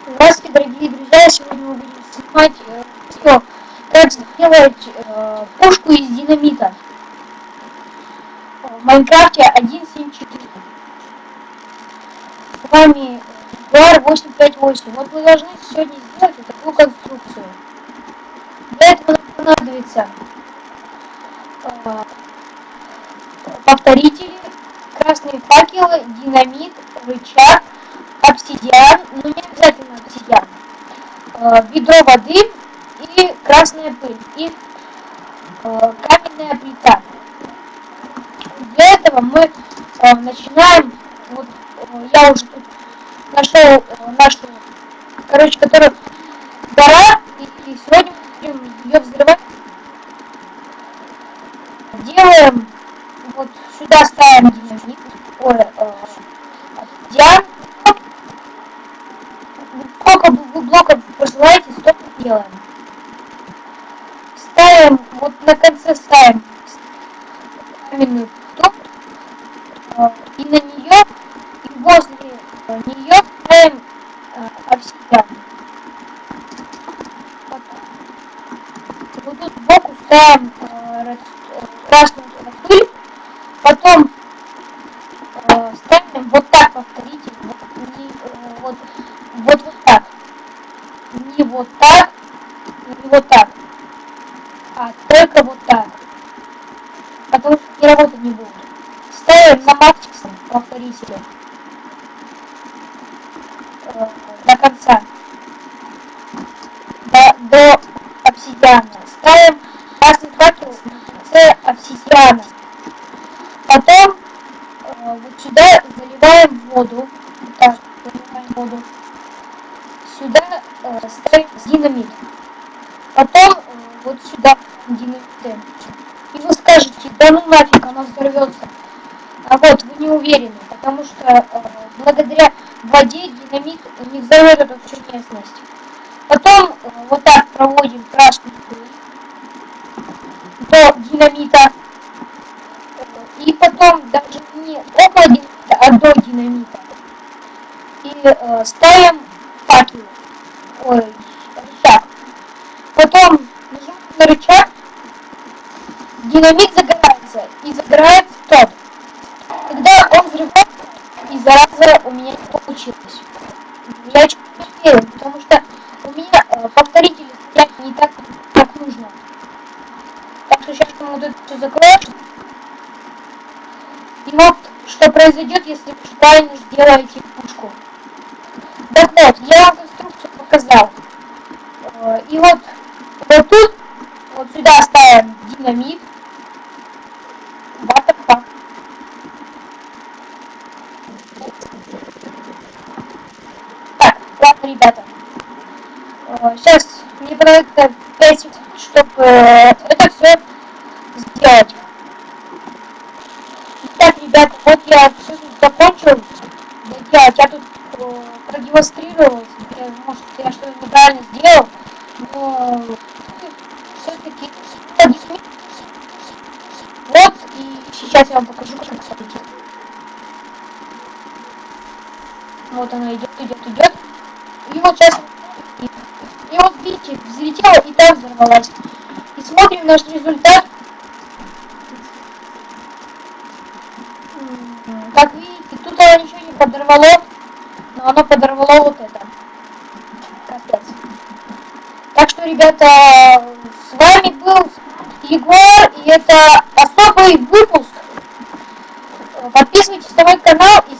Здравствуйте, дорогие друзья! Сегодня мы будем снимать видео, как сделать пушку из динамита в Майнкрафте 1.7.4. С вами Эдуард 858. Вот мы должны сегодня сделать вот такую конструкцию. Для этого нам понадобится повторители, красные факелы, динамит, рычаг, обсидиан, но не обязательно обсидиан, ведро воды и красная пыль, и каменная плита. Для этого мы начинаем, вот я уже тут нашел нашу, которая гора, и сегодня мы будем ее взрывать. Делаем, вот сюда ставим динамит, обсидиан. Сколько вы блоков пожелаете, столько делаем. Ставим, вот на конце ставим каменную плиту, и на нее, и возле нее ставим обсидиан. Вот тут сбоку ставим красную пыль, потом ставим вот так повторитель, вот так, не вот так, не вот так, а только вот так, потому что не работать не будет. Ставим на максимум повторители до конца, до обсидиана. Ставим красный факел с обсидиана. Потом вот сюда заливаем воду. Так, заливаем воду. Сюда ставим динамит. Потом вот сюда динамит. И вы скажете, да ну нафиг, оно взорвется. А вот вы не уверены, потому что благодаря воде динамит не взорвет эту всю местность. Потом вот так проводим красную пыль до динамита. И потом даже не около динамита, а до динамита. И ставим факел. Рычаг. Потом нажимаем на рычаг. Динамит загорается. И загорается тот. Когда он взрывается, и зараза у меня не получилось. Я очень не уверен, потому что у меня повторители стоят не так, как нужно. Так что сейчас мы вот это все закроем. И вот что произойдет, если вы правильно сделаете пушку. Так вот, я вам конструкцию показал. И вот тут, вот сюда ставим динамит. What the fuck? Так, ладно, ребята. Сейчас мне понадобится 5 секунд, чтобы это все сделать. Итак, ребята, вот я все тут закончил делать. Я тут продемонстрировал, может, я что-то неправильно сделал, но все-таки вот, и сейчас я вам покажу, как это идет. Вот она идет. И вот сейчас, и вот видите, взлетела и так взорвалась. И смотрим наш результат. Как видите, тут оно ничего не подорвало, но оно подорвало вот это. Капец. Так что, ребята, с вами был Егор, и это особый выпуск. Подписывайтесь на мой канал и